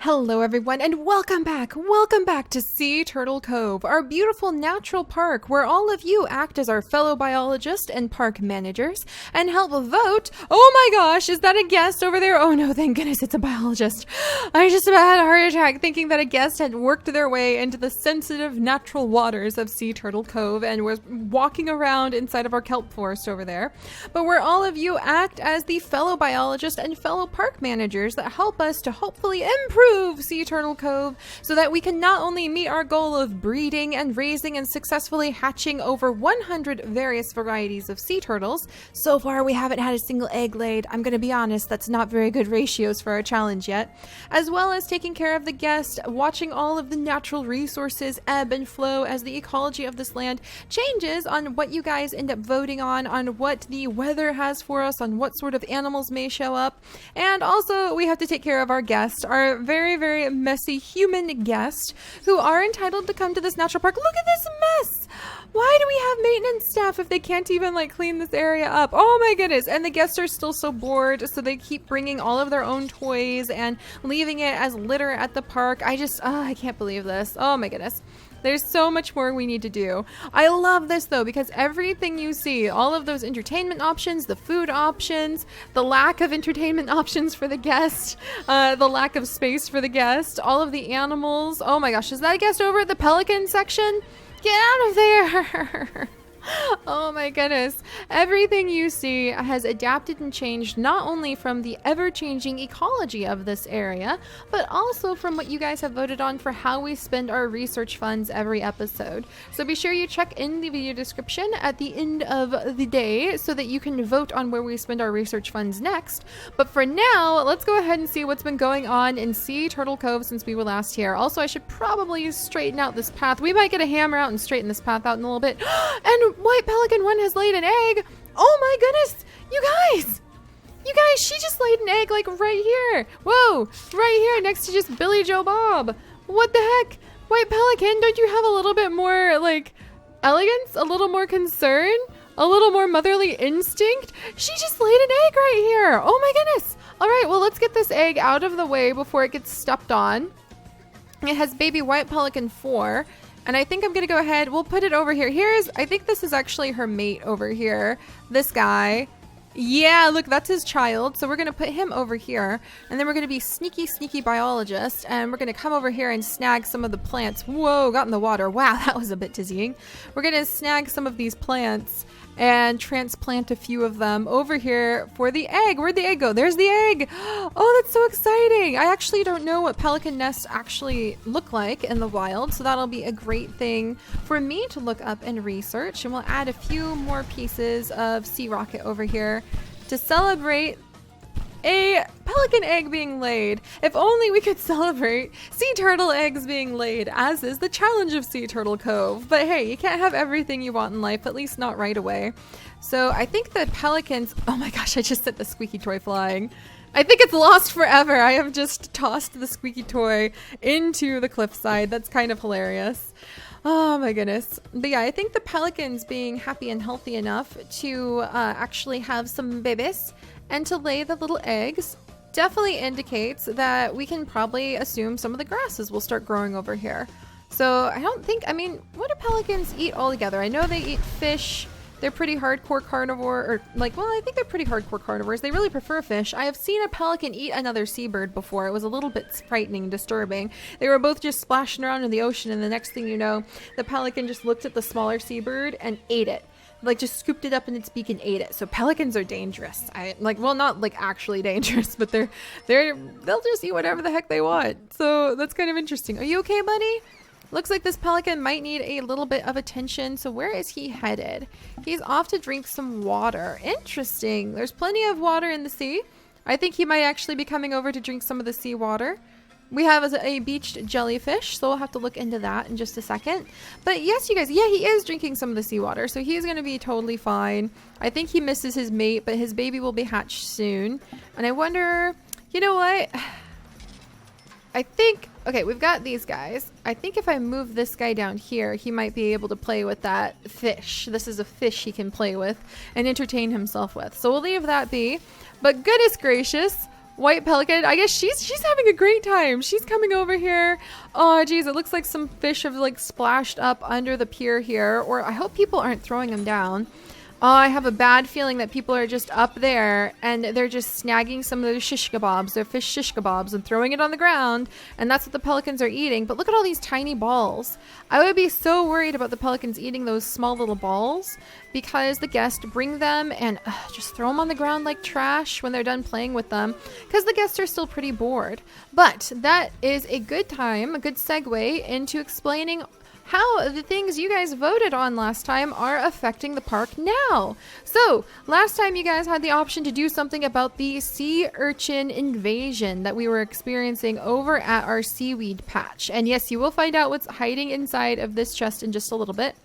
Hello everyone and welcome back to Sea Turtle Cove, our beautiful natural park where all of you act as our fellow biologists and park managers and help vote. Oh my gosh, is that a guest over there? Oh no, thank goodness it's a biologist. I just about had a heart attack thinking that a guest had worked their way into the sensitive natural waters of Sea Turtle Cove and was walking around inside of our kelp forest over there. But where all of you act as the fellow biologists and fellow park managers that help us to hopefully improve Sea Turtle Cove so that we can not only meet our goal of breeding and raising and successfully hatching over 100 various varieties of sea turtles. So far we haven't had a single egg laid. I'm gonna be honest, that's not very good ratios for our challenge yet. As well as taking care of the guest, watching all of the natural resources ebb and flow as the ecology of this land changes on what you guys end up voting on what the weather has for us, on what sort of animals may show up. And also we have to take care of our guest, our very messy human guest who are entitled to come to this natural park. Look at this mess. Why do we have maintenance staff if they can't even clean this area up? Oh my goodness. And the guests are still so bored, so they keep bringing all of their own toys and leaving it as litter at the park. I can't believe this. Oh my goodness. There's so much more we need to do. I love this though, because everything you see, all of those entertainment options, the food options, the lack of entertainment options for the guest, the lack of space for the guest, all of the animals. Oh my gosh, is that a guest over at the Pelican section? Get out of there! Oh my goodness. Everything you see has adapted and changed not only from the ever-changing ecology of this area, but also from what you guys have voted on for how we spend our research funds every episode. So be sure you check in the video description at the end of the day so that you can vote on where we spend our research funds next. But for now, let's go ahead and see what's been going on in Sea Turtle Cove since we were last here. Also, I should probably straighten out this path. We might get a hammer out and straighten this path out in a little bit. And White Pelican 1 has laid an egg. Oh my goodness, you guys, she just laid an egg right here. Whoa, right here next to just Billy Joe Bob. What the heck? White Pelican, don't you have a little bit more elegance, a little more concern, a little more motherly instinct? She just laid an egg right here. Oh my goodness. All right, well, let's get this egg out of the way before it gets stepped on. It has baby White Pelican 4. And I think I'm going to go ahead. We'll put it over here. I think this is actually her mate over here. This guy. Yeah, look, that's his child. So we're going to put him over here. And then we're going to be sneaky biologists. And we're going to come over here and snag some of the plants. Whoa, got in the water. Wow, that was a bit dizzying. We're going to snag some of these plants and transplant a few of them over here for the egg. Where'd the egg go? There's the egg. Oh, that's so exciting. I actually don't know what pelican nests actually look like in the wild, so that'll be a great thing for me to look up and research. And we'll add a few more pieces of sea rocket over here to celebrate a pelican egg being laid. If only we could celebrate sea turtle eggs being laid, as is the challenge of Sea Turtle Cove. But hey, you can't have everything you want in life, at least not right away. So I think the pelicans, oh my gosh, I just sent the squeaky toy flying. I think it's lost forever. I have just tossed the squeaky toy into the cliffside. That's kind of hilarious. Oh my goodness. But yeah, I think the pelicans being happy and healthy enough to actually have some babies and to lay the little eggs definitely indicates that we can probably assume some of the grasses will start growing over here. So what do pelicans eat altogether? I know they eat fish. They're pretty hardcore carnivore, I think they're pretty hardcore carnivores. They really prefer fish. I have seen a pelican eat another seabird before. It was a little bit frightening and disturbing. They were both just splashing around in the ocean, and the next thing you know, the pelican just looked at the smaller seabird and ate it. Just scooped it up in its beak and ate it. So pelicans are dangerous. Not actually dangerous, but they'll just eat whatever the heck they want. So that's kind of interesting. Are you okay, buddy? Looks like this pelican might need a little bit of attention. So where is he headed? He's off to drink some water. Interesting. There's plenty of water in the sea. I think he might actually be coming over to drink some of the sea water. We have a beached jellyfish, so we'll have to look into that in just a second. But yes, you guys, yeah, he is drinking some of the seawater, so he's going to be totally fine. I think he misses his mate, but his baby will be hatched soon. And I wonder, you know what? I think, okay, we've got these guys. I think if I move this guy down here, he might be able to play with that fish. This is a fish he can play with and entertain himself with. So we'll leave that be. But goodness gracious, white pelican. I guess she's having a great time. She's coming over here. Oh, geez, it looks like some fish have like splashed up under the pier here. Or I hope people aren't throwing them down. I have a bad feeling that people are just up there and they're just snagging some of those shish kebabs, their fish shish kebabs, and throwing it on the ground, and that's what the pelicans are eating. But look at all these tiny balls. I would be so worried about the pelicans eating those small little balls because the guests bring them and just throw them on the ground like trash when they're done playing with them because the guests are still pretty bored. But that is a good time, a good segue into explaining how the things you guys voted on last time are affecting the park now. So, last time you guys had the option to do something about the sea urchin invasion that we were experiencing over at our seaweed patch. And yes, you will find out what's hiding inside of this chest in just a little bit.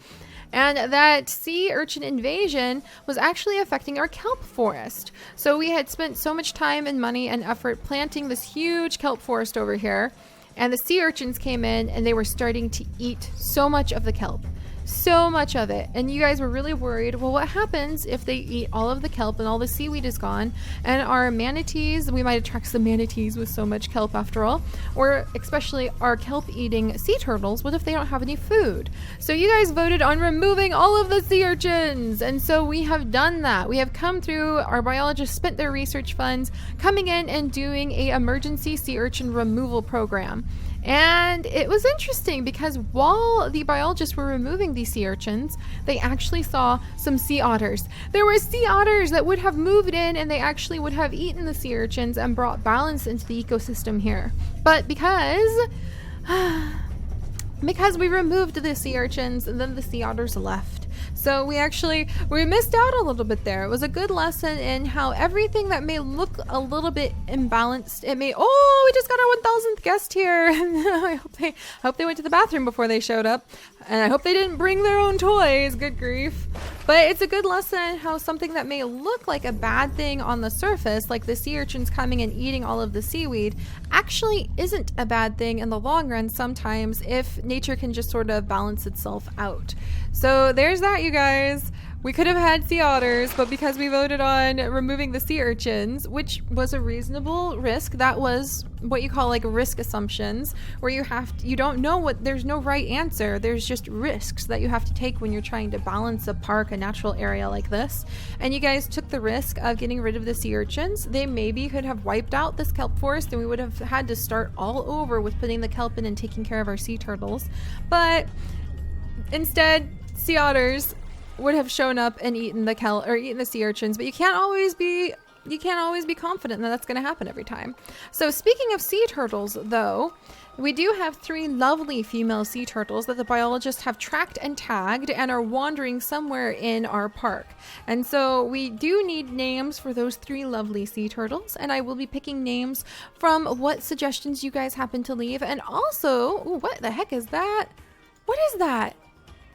And that sea urchin invasion was actually affecting our kelp forest. So we had spent so much time and money and effort planting this huge kelp forest over here. And the sea urchins came in and they were starting to eat so much of the kelp. So much of it. And you guys were really worried, well, what happens if they eat all of the kelp and all the seaweed is gone? And our manatees, we might attract some manatees with so much kelp after all. Or especially our kelp-eating sea turtles, what if they don't have any food? So you guys voted on removing all of the sea urchins. And so we have done that. We have come through, our biologists spent their research funds coming in and doing a emergency sea urchin removal program. And it was interesting because while the biologists were removing these sea urchins, they actually saw some sea otters. There were sea otters that would have moved in and they actually would have eaten the sea urchins and brought balance into the ecosystem here. But because we removed the sea urchins and then the sea otters left. So we missed out a little bit there. It was a good lesson in how everything that may look a little bit imbalanced, we just got our 1000th guest here. I hope they went to the bathroom before they showed up. And I hope they didn't bring their own toys. Good grief. But it's a good lesson how something that may look like a bad thing on the surface, like the sea urchins coming and eating all of the seaweed, actually isn't a bad thing in the long run sometimes if nature can just sort of balance itself out. So there's that, you guys. We could have had sea otters, but because we voted on removing the sea urchins, which was a reasonable risk, that was what you call like risk assumptions, where you don't know there's no right answer. There's just risks that you have to take when you're trying to balance a park, a natural area like this. And you guys took the risk of getting rid of the sea urchins. They maybe could have wiped out this kelp forest and we would have had to start all over with putting the kelp in and taking care of our sea turtles. But instead, sea otters would have shown up and eaten the kelp or eaten the sea urchins, but you can't always be confident that that's going to happen every time. So speaking of sea turtles, though, we do have 3 lovely female sea turtles that the biologists have tracked and tagged and are wandering somewhere in our park. And so we do need names for those 3 lovely sea turtles, and I will be picking names from what suggestions you guys happen to leave. And also, what the heck is that? What is that?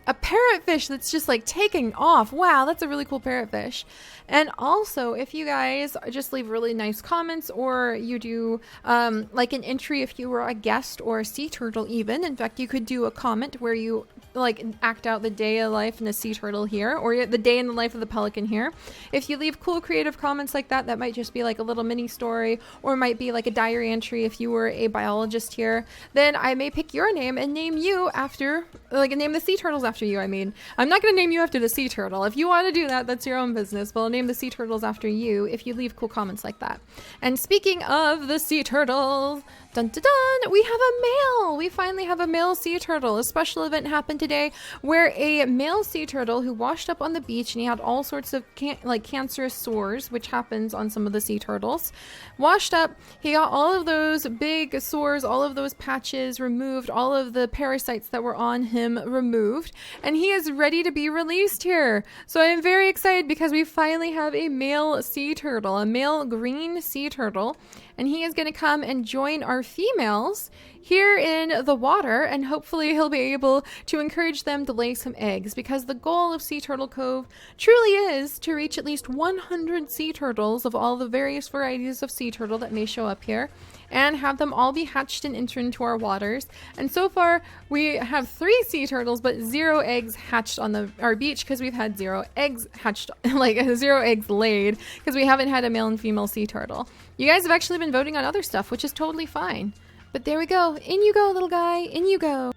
A parrotfish that's just like taking off. Wow, that's a really cool parrotfish. And also, if you guys just leave really nice comments, or you do like an entry if you were a guest or a sea turtle even. In fact, you could do a comment where you like act out the day of life in a sea turtle here, or the day in the life of the pelican here. If you leave cool creative comments like that, that might just be like a little mini story, or might be like a diary entry if you were a biologist here. Then I may pick your name and name you after, like name the sea turtles after you. I mean, I'm not going to name you after the sea turtle. If you want to do that, that's your own business, but I'll name the sea turtles after you if you leave cool comments like that. And speaking of the sea turtles, dun dun dun, we have a male. We finally have a male sea turtle. A special event happened today where a male sea turtle who washed up on the beach, and he had all sorts of cancerous sores, which happens on some of the sea turtles, washed up. He got all of those big sores, all of those patches removed, all of the parasites that were on him removed, and he is ready to be released here. So I am very excited because we finally have a male sea turtle, a male green sea turtle, and he is going to come and join our females here in the water, and hopefully he'll be able to encourage them to lay some eggs, because the goal of Sea Turtle Cove truly is to reach at least 100 sea turtles of all the various varieties of sea turtle that may show up here. and have them all be hatched and entered into our waters. And so far, we have 3 sea turtles, but 0 eggs hatched on our beach because we've had 0 eggs hatched, like 0 eggs laid because we haven't had a male and female sea turtle. You guys have actually been voting on other stuff, which is totally fine. But there we go. In you go, little guy. In you go.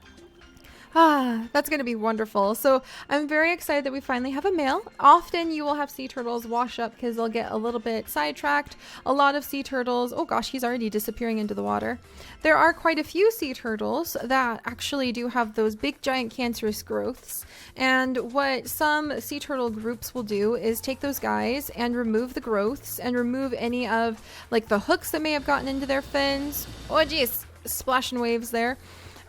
Ah, that's going to be wonderful. So I'm very excited that we finally have a male. Often you will have sea turtles wash up because they'll get a little bit sidetracked. A lot of sea turtles, oh gosh, he's already disappearing into the water. There are quite a few sea turtles that actually do have those big giant cancerous growths. And what some sea turtle groups will do is take those guys and remove the growths and remove any of like the hooks that may have gotten into their fins. Oh geez, splashing waves there.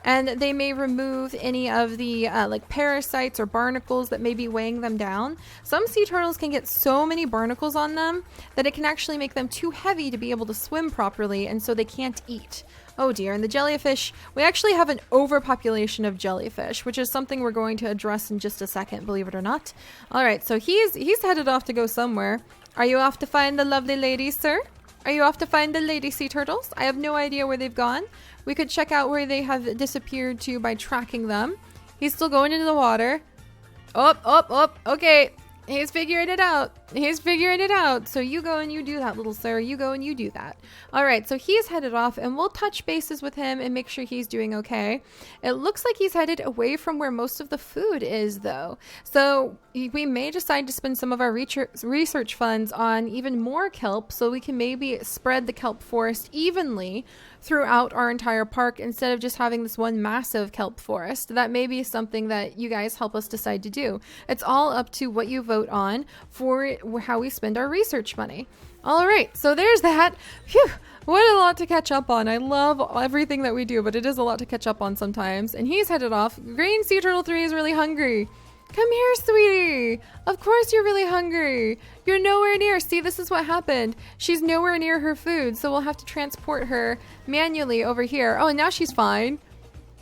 And they may remove any of the like parasites or barnacles that may be weighing them down. Some sea turtles can get so many barnacles on them that it can actually make them too heavy to be able to swim properly, and so they can't eat. Oh dear, and the jellyfish, we actually have an overpopulation of jellyfish, which is something we're going to address in just a second, believe it or not. All right, so he's headed off to go somewhere. Are you off to find the lovely ladies, sir? Are you off to find the lady sea turtles? I have no idea where they've gone. We could check out where they have disappeared to by tracking them. He's still going into the water. Up. Okay. He's figuring it out. He's figuring it out. So you go and you do that, little sir. You go and you do that. All right. So he's headed off and we'll touch bases with him and make sure he's doing okay. It looks like he's headed away from where most of the food is, though. So we may decide to spend some of our research funds on even more kelp so we can maybe spread the kelp forest evenly throughout our entire park instead of just having this one massive kelp forest. That may be something that you guys help us decide to do. It's all up to what you vote on for how we spend our research money. All right, so there's that. Phew, what a lot to catch up on. I love everything that we do, but it is a lot to catch up on sometimes. And he's headed off. Green Sea Turtle 3 is really hungry. Come here, sweetie. Of course you're really hungry. You're nowhere near. See, this is what happened. She's nowhere near her food, so we'll have to transport her manually over here. Oh, and now she's fine.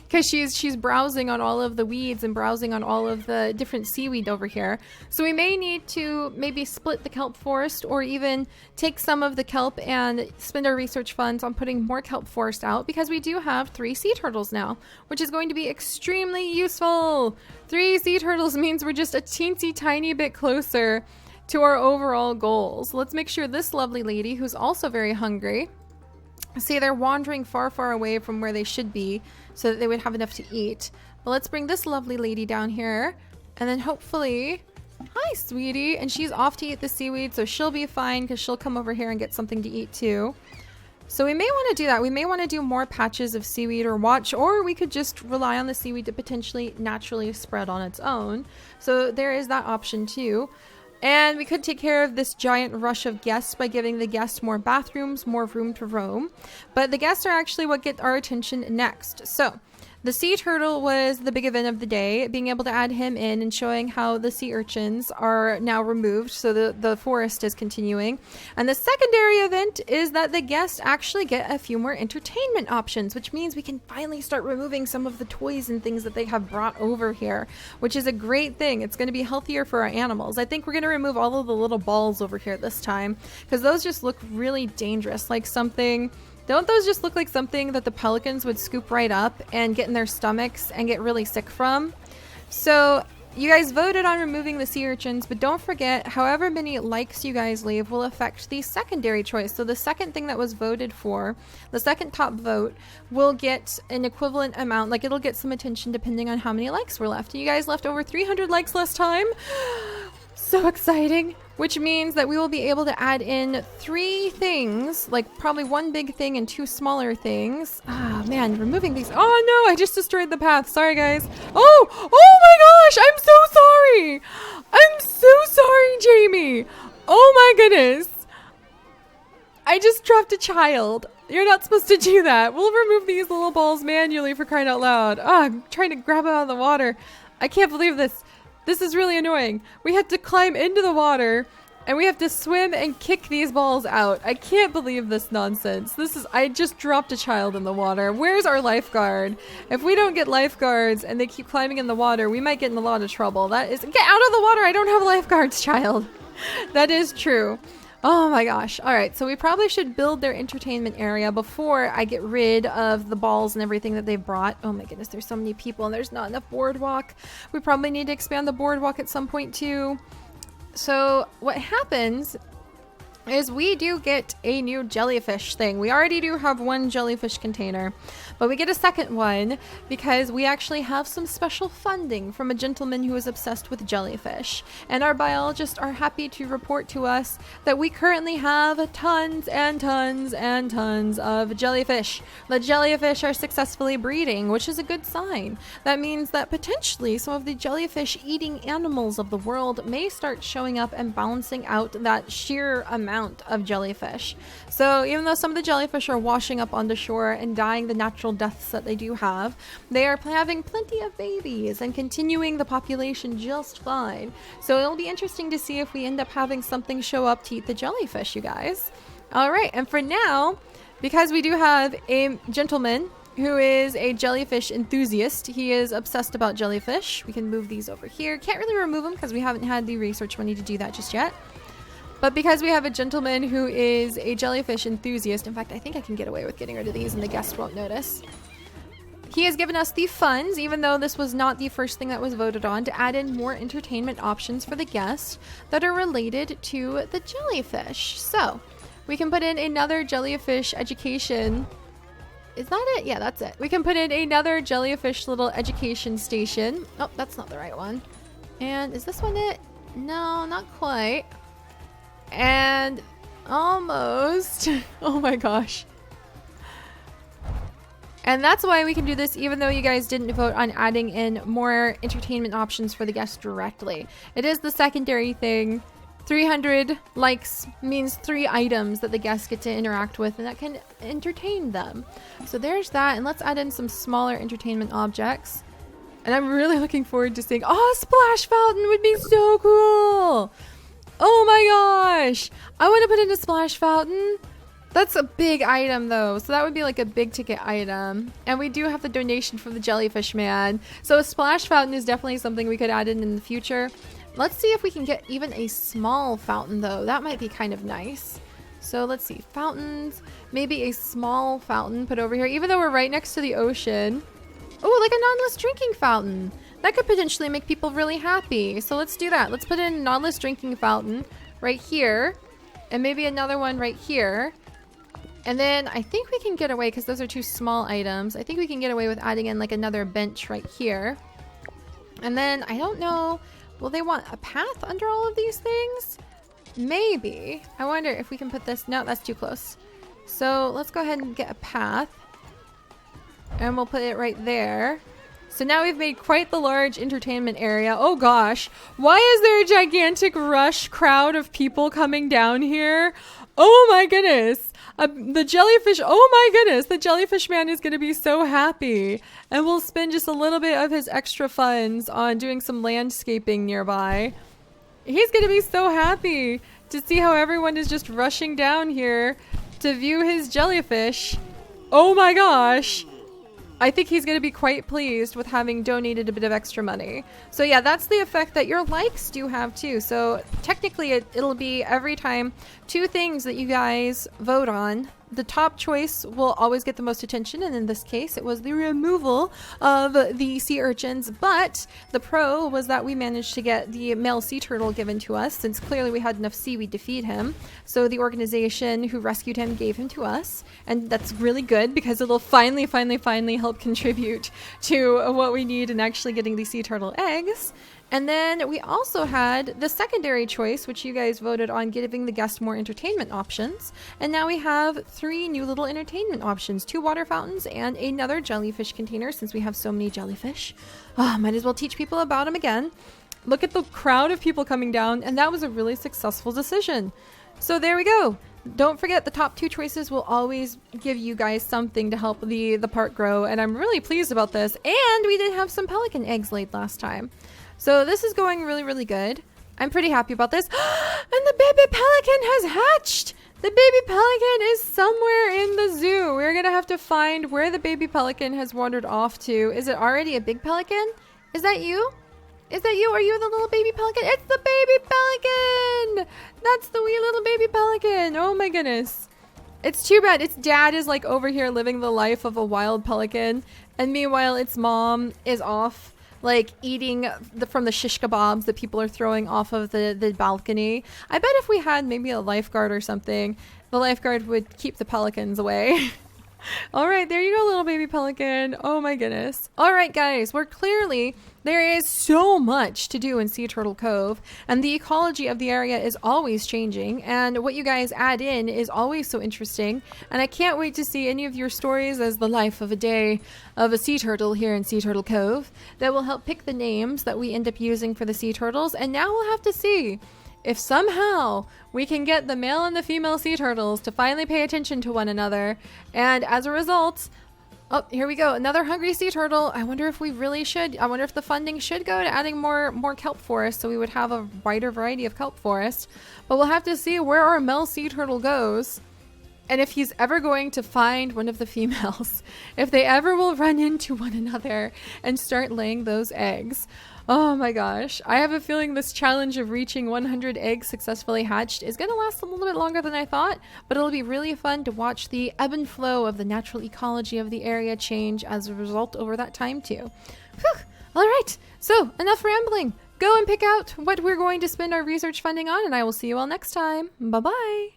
Because she's browsing on all of the weeds and browsing on all of the different seaweed over here. So we may need to maybe split the kelp forest or even take some of the kelp and spend our research funds on putting more kelp forest out, because we do have 3 sea turtles now, which is going to be extremely useful. 3 sea turtles means we're just a teensy tiny bit closer to our overall goals. Let's make sure this lovely lady, who's also very hungry, see, they're wandering far away from where they should be so that they would have enough to eat. But let's bring this lovely lady down here, and then hopefully, hi sweetie, and she's off to eat the seaweed, so she'll be fine because she'll come over here and get something to eat too. So we may want to do that. We may want to do more patches of seaweed or we could just rely on the seaweed to potentially naturally spread on its own. So there is that option too. And we could take care of this giant rush of guests by giving the guests more bathrooms, more room to roam. But the guests are actually what get our attention next. So the sea turtle was the big event of the day, being able to add him in and showing how the sea urchins are now removed, so the forest is continuing. And the secondary event is that the guests actually get a few more entertainment options, which means we can finally start removing some of the toys and things that they have brought over here, which is a great thing. It's going to be healthier for our animals. I think we're going to remove all of the little balls over here this time, because those just look really dangerous, like something... Don't those just look like something that the pelicans would scoop right up and get in their stomachs and get really sick from? So you guys voted on removing the sea urchins, but don't forget, however many likes you guys leave will affect the secondary choice. So the second thing that was voted for, the second top vote, will get an equivalent amount, like it'll get some attention depending on how many likes were left. You guys left over 300 likes last time. So exciting. Which means that we will be able to add in 3 things, like probably 1 big thing and 2 smaller things. Ah, man, removing these. Oh no, I just destroyed the path. Sorry, guys. Oh my gosh, I'm so sorry. I'm so sorry, Jamie. Oh my goodness. I just dropped a child. You're not supposed to do that. We'll remove these little balls manually, for crying out loud. Oh, I'm trying to grab them out of the water. I can't believe this. This is really annoying. We have to climb into the water and we have to swim and kick these balls out. I can't believe this nonsense. I just dropped a child in the water. Where's our lifeguard? If we don't get lifeguards and they keep climbing in the water, we might get in a lot of trouble. Get out of the water. I don't have lifeguards, child. That is true. Oh my gosh. All right, so we probably should build their entertainment area before I get rid of the balls and everything that they've brought. Oh my goodness, there's so many people and there's not enough boardwalk. We probably need to expand the boardwalk at some point too. So what happens is we do get a new jellyfish thing. We already do have one jellyfish container, but we get a second one because we actually have some special funding from a gentleman who is obsessed with jellyfish. And our biologists are happy to report to us that we currently have tons and tons and tons of jellyfish. The jellyfish are successfully breeding, which is a good sign. That means that potentially some of the jellyfish eating animals of the world may start showing up and balancing out that sheer amount of jellyfish. So even though some of the jellyfish are washing up onto shore and dying the natural deaths that they do have, they are having plenty of babies and continuing the population just fine. So it'll be interesting to see if we end up having something show up to eat the jellyfish, you guys. All right, and for now, because we do have a gentleman who is a jellyfish enthusiast, he is obsessed about jellyfish. We can move these over here. Can't really remove them because we haven't had the research money to do that just yet. But because we have a gentleman who is a jellyfish enthusiast, in fact, I think I can get away with getting rid of these and the guest won't notice. He has given us the funds, even though this was not the first thing that was voted on, to add in more entertainment options for the guests that are related to the jellyfish. So we can put in another jellyfish education. Is that it? Yeah, that's it. We can put in another jellyfish little education station. Oh, that's not the right one. And is this one it? No, not quite. And almost. Oh my gosh. And that's why we can do this even though you guys didn't vote on adding in more entertainment options for the guests directly. It is the secondary thing. 300 likes means 3 items that the guests get to interact with and that can entertain them. So there's that, and let's add in some smaller entertainment objects. And I'm really looking forward to seeing, oh, a splash fountain would be so cool. Oh my gosh, I want to put in a splash fountain. That's a big item though, so that would be like a big ticket item. And we do have the donation from the jellyfish man, so a splash fountain is definitely something we could add in the future. Let's see if we can get even a small fountain though. That might be kind of nice. So let's see, fountains, maybe a small fountain put over here, even though we're right next to the ocean. Oh, like a Nautilus drinking fountain. That could potentially make people really happy. So let's do that. Let's put in a Nautilus drinking fountain right here. And maybe another one right here. And then I think we can get away, because those are 2 small items. I think we can get away with adding in like another bench right here. And then I don't know, will they want a path under all of these things? Maybe. I wonder if we can put this. No, that's too close. So let's go ahead and get a path. And we'll put it right there. So now we've made quite the large entertainment area. Oh gosh, why is there a gigantic rush crowd of people coming down here? Oh my goodness. The jellyfish, oh my goodness, the jellyfish man is going to be so happy. And we'll spend just a little bit of his extra funds on doing some landscaping nearby. He's going to be so happy to see how everyone is just rushing down here to view his jellyfish. Oh my gosh. I think he's going to be quite pleased with having donated a bit of extra money. So yeah, that's the effect that your likes do have too. So technically it'll be every time 2 things that you guys vote on. The top choice will always get the most attention, and in this case it was the removal of the sea urchins, but the pro was that we managed to get the male sea turtle given to us, since clearly we had enough seaweed to feed him. So the organization who rescued him gave him to us, and that's really good because it'll finally help contribute to what we need in actually getting the sea turtle eggs. And then we also had the secondary choice, which you guys voted on, giving the guests more entertainment options. And now we have 3 new little entertainment options, 2 water fountains and another jellyfish container, since we have so many jellyfish. Might as well teach people about them again. Look at the crowd of people coming down, and that was a really successful decision. So there we go. Don't forget, the top 2 choices will always give you guys something to help the park grow, and I'm really pleased about this. And we did have some pelican eggs laid last time. So this is going really good. I'm pretty happy about this. And the baby pelican has hatched! The baby pelican is somewhere in the zoo. We're gonna have to find where the baby pelican has wandered off to. Is it already a big pelican? Is that you? Is that you? Are you the little baby pelican? It's the baby pelican! That's the wee little baby pelican. Oh my goodness. It's too bad. Its dad is like over here living the life of a wild pelican. And meanwhile, its mom is off like eating from the shish kebabs that people are throwing off of the balcony. I bet if we had maybe a lifeguard or something, the lifeguard would keep the pelicans away. All right, there you go, little baby pelican. Oh my goodness. All right, guys, there is so much to do in Sea Turtle Cove, and the ecology of the area is always changing, and what you guys add in is always so interesting, and I can't wait to see any of your stories as the life of a day of a sea turtle here in Sea Turtle Cove that will help pick the names that we end up using for the sea turtles. And now we'll have to see if somehow we can get the male and the female sea turtles to finally pay attention to one another, and as a result, oh, here we go. Another hungry sea turtle. I wonder if we really should. I wonder if the funding should go to adding more kelp forest so we would have a wider variety of kelp forest. But we'll have to see where our male sea turtle goes and if he's ever going to find one of the females. If they ever will run into one another and start laying those eggs. Oh my gosh. I have a feeling this challenge of reaching 100 eggs successfully hatched is going to last a little bit longer than I thought, but it'll be really fun to watch the ebb and flow of the natural ecology of the area change as a result over that time too. Whew. All right. So enough rambling. Go and pick out what we're going to spend our research funding on, and I will see you all next time. Bye-bye.